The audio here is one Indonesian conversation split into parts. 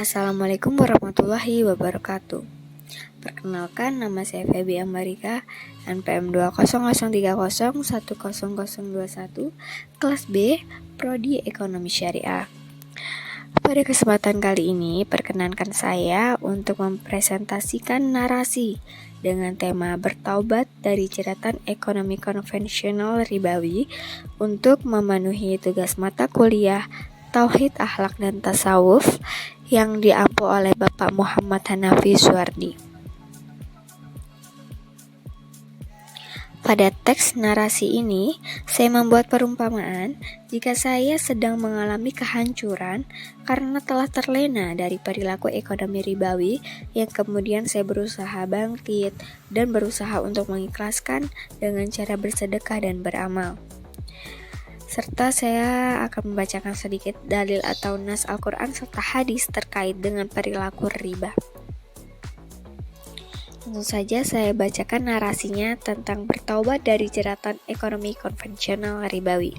Assalamualaikum warahmatullahi wabarakatuh. Perkenalkan, nama saya Feby Ambarika, NPM 20030100021, kelas B, Prodi Ekonomi Syariah. Pada kesempatan kali ini, perkenankan saya untuk mempresentasikan narasi dengan tema bertaubat dari jeratan ekonomi konvensional ribawi untuk memenuhi tugas mata kuliah Tauhid, Akhlak, dan Tasawuf yang diampu oleh Bapak Muhammad Hanafi Suwardi. Pada teks narasi ini, saya membuat perumpamaan jika saya sedang mengalami kehancuran karena telah terlena dari perilaku ekonomi ribawi yang kemudian saya berusaha bangkit dan berusaha untuk mengikhlaskan dengan cara bersedekah dan beramal. Serta saya akan membacakan sedikit dalil atau nas Al-Quran serta hadis terkait dengan perilaku riba. Tentu saja saya bacakan narasinya tentang bertaubat dari jeratan ekonomi konvensional ribawi.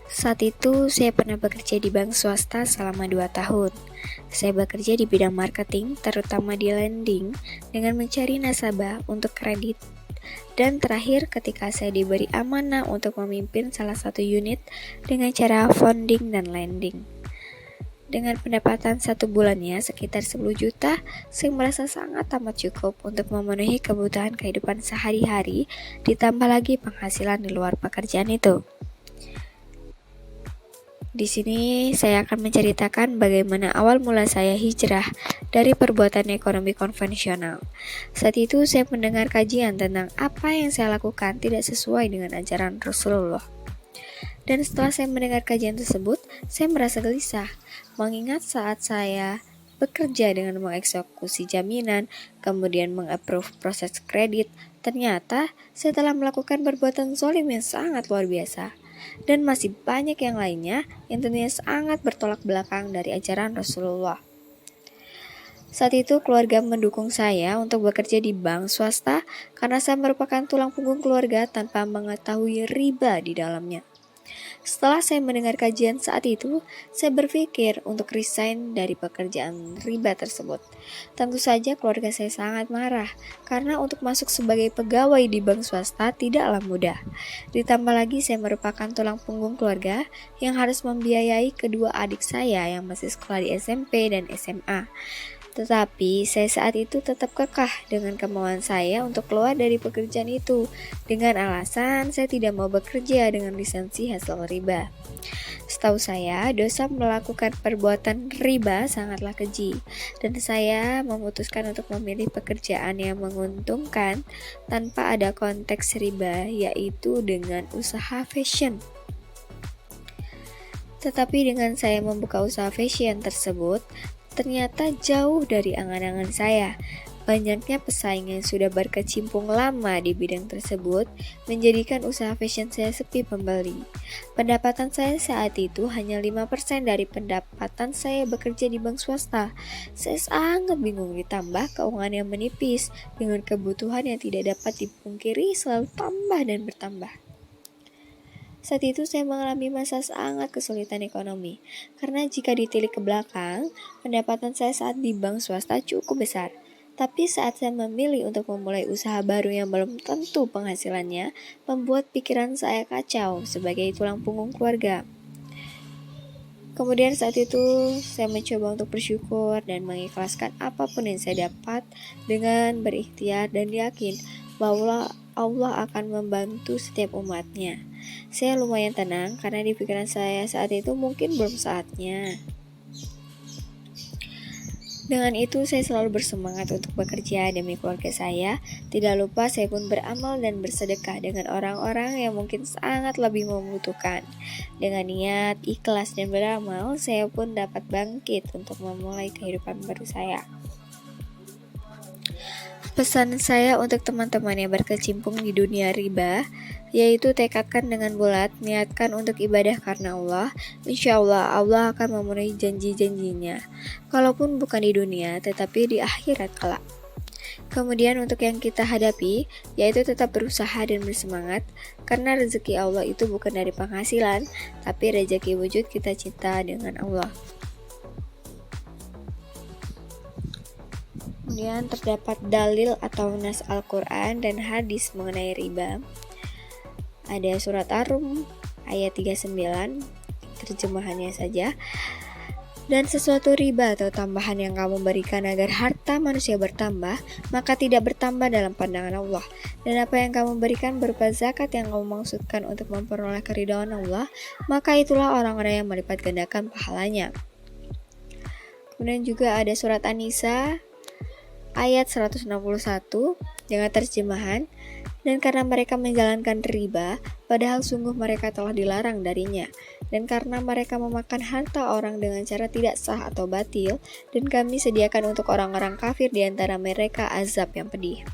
Saat itu saya pernah bekerja di bank swasta selama 2 tahun. Saya bekerja di bidang marketing, terutama di lending, dengan mencari nasabah untuk kredit. Dan terakhir ketika saya diberi amanah untuk memimpin salah satu unit dengan cara funding dan lending. Dengan pendapatan 1 bulannya sekitar 10 juta, saya merasa sangat amat cukup untuk memenuhi kebutuhan kehidupan sehari-hari, ditambah lagi penghasilan di luar pekerjaan itu. Di sini saya akan menceritakan bagaimana awal mula saya hijrah dari perbuatan ekonomi konvensional. Saat itu saya mendengar kajian tentang apa yang saya lakukan tidak sesuai dengan ajaran Rasulullah. Dan setelah saya mendengar kajian tersebut, saya merasa gelisah, mengingat saat saya bekerja dengan mengeksekusi jaminan, kemudian mengapprove proses kredit, ternyata saya telah melakukan perbuatan zalim yang sangat luar biasa. Dan masih banyak yang lainnya yang tentunya sangat bertolak belakang dari ajaran Rasulullah. Saat itu keluarga mendukung saya untuk bekerja di bank swasta karena saya merupakan tulang punggung keluarga tanpa mengetahui riba di dalamnya. Setelah saya mendengar kajian saat itu, saya berpikir untuk resign dari pekerjaan riba tersebut. Tentu saja keluarga saya sangat marah, karena untuk masuk sebagai pegawai di bank swasta tidaklah mudah. Ditambah lagi saya merupakan tulang punggung keluarga yang harus membiayai kedua adik saya yang masih sekolah di SMP dan SMA. Tetapi saya saat itu tetap kekeh dengan kemauan saya untuk keluar dari pekerjaan itu dengan alasan saya tidak mau bekerja dengan lisensi hasil riba. Setahu saya, dosa melakukan perbuatan riba sangatlah keji, dan saya memutuskan untuk memilih pekerjaan yang menguntungkan tanpa ada konteks riba, yaitu dengan usaha fashion. Tetapi dengan saya membuka usaha fashion tersebut, ternyata jauh dari angan-angan saya. Banyaknya pesaing yang sudah berkecimpung lama di bidang tersebut menjadikan usaha fashion saya sepi pembeli. Pendapatan saya saat itu hanya 5% dari pendapatan saya bekerja di bank swasta. Saya sangat bingung, ditambah keuangan yang menipis dengan kebutuhan yang tidak dapat dipungkiri selalu tambah dan bertambah. Saat itu saya mengalami masa sangat kesulitan ekonomi, karena jika ditilik ke belakang, pendapatan saya saat di bank swasta cukup besar. Tapi saat saya memilih untuk memulai usaha baru yang belum tentu penghasilannya, membuat pikiran saya kacau sebagai tulang punggung keluarga. Kemudian saat itu saya mencoba untuk bersyukur dan mengikhlaskan apapun yang saya dapat dengan berikhtiar dan yakin bahwa Allah akan membantu setiap umatnya. Saya lumayan tenang karena di pikiran saya saat itu mungkin belum saatnya. Dengan itu saya selalu bersemangat untuk bekerja demi keluarga saya. Tidak lupa saya pun beramal dan bersedekah dengan orang-orang yang mungkin sangat lebih membutuhkan. Dengan niat, ikhlas, dan beramal, saya pun dapat bangkit untuk memulai kehidupan baru saya. Pesan saya untuk teman-teman yang berkecimpung di dunia riba, yaitu tekadkan dengan bulat, niatkan untuk ibadah karena Allah. Insya Allah, Allah akan memenuhi janji-janjinya, kalaupun bukan di dunia, tetapi di akhirat kelak. Kemudian untuk yang kita hadapi, yaitu tetap berusaha dan bersemangat, karena rezeki Allah itu bukan dari penghasilan, tapi rezeki wujud kita cinta dengan Allah. Kemudian terdapat dalil atau nas Al-Quran dan hadis mengenai riba. Ada surat Ar-Rum ayat 39, terjemahannya saja. Dan sesuatu riba atau tambahan yang kamu berikan agar harta manusia bertambah, maka tidak bertambah dalam pandangan Allah. Dan apa yang kamu berikan berupa zakat yang kamu maksudkan untuk memperoleh keridhaan Allah, maka itulah orang-orang yang melipat gandakan pahalanya. Kemudian juga ada surat An-Nisa ayat 161 dengan terjemahan, dan karena mereka menjalankan riba, padahal sungguh mereka telah dilarang darinya, dan karena mereka memakan harta orang dengan cara tidak sah atau batil, dan kami sediakan untuk orang-orang kafir di antara mereka azab yang pedih.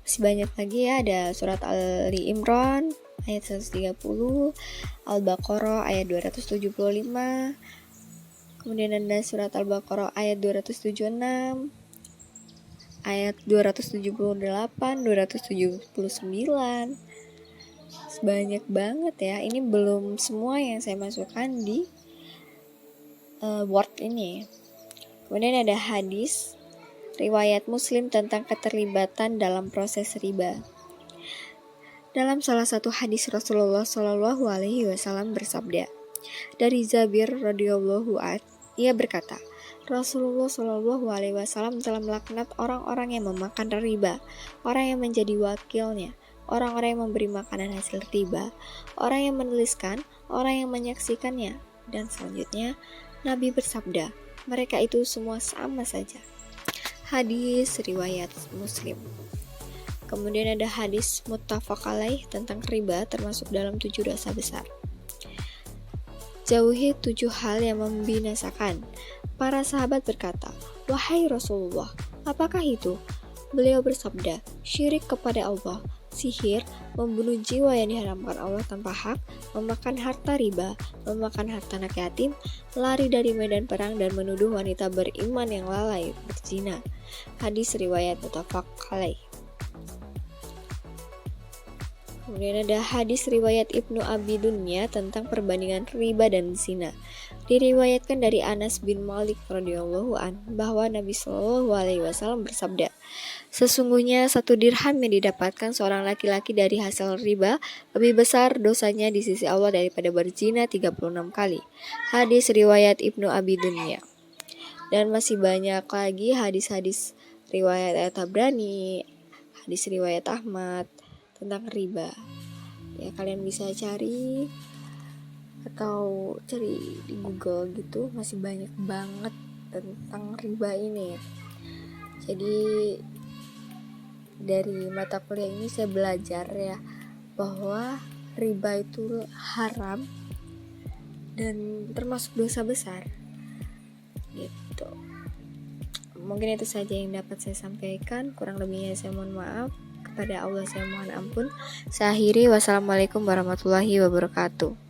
Masih banyak lagi ya, ada surat Ali Imran ayat 130, Al-Baqarah ayat 275, kemudian ada surat Al-Baqarah ayat 276, ayat 278, 279. Banyak banget ya. Ini belum semua yang saya masukkan di Word ini. Kemudian ada hadis riwayat Muslim tentang keterlibatan dalam proses riba. Dalam salah satu hadis Rasulullah Shallallahu Alaihi Wasallam bersabda, dari Jabir radhiyallahu anhu, ia berkata, Rasulullah Shallallahu Alaihi Wasallam telah melaknat orang-orang yang memakan riba, orang yang menjadi wakilnya, orang-orang yang memberi makanan hasil riba, orang yang menuliskan, orang yang menyaksikannya, dan selanjutnya Nabi bersabda, mereka itu semua sama saja. Hadis riwayat Muslim. Kemudian ada hadis muttafaq alaih tentang riba termasuk dalam 7 dosa besar. Jauhi 7 hal yang membinasakan. Para sahabat berkata, wahai Rasulullah, apakah itu? Beliau bersabda, syirik kepada Allah, sihir, membunuh jiwa yang diharamkan Allah tanpa hak, memakan harta riba, memakan harta anak yatim, lari dari medan perang, dan menuduh wanita beriman yang lalai berzina. Hadis riwayat muttafaq alaih. Kemudian ada hadis riwayat Ibnu Abi Dunya tentang perbandingan riba dan zina. Diriwayatkan dari Anas bin Malik radhiyallahu an bahwa Nabi Shallallahu Alaihi Wasallam bersabda, sesungguhnya 1 dirham yang didapatkan seorang laki-laki dari hasil riba lebih besar dosanya di sisi Allah daripada berzina 36 kali. Hadis riwayat Ibnu Abi Dunya. Dan masih banyak lagi hadis-hadis riwayat At-Tabrani, hadis riwayat Ahmad tentang riba. Ya, kalian bisa cari atau cari di Google gitu, masih banyak banget tentang riba ini. Jadi dari mata kuliah ini saya belajar ya bahwa riba itu haram dan termasuk dosa besar gitu. Mungkin itu saja yang dapat saya sampaikan, kurang lebihnya saya mohon maaf. Kepada Allah saya mohon ampun. Saya akhiri, wassalamualaikum warahmatullahi wabarakatuh.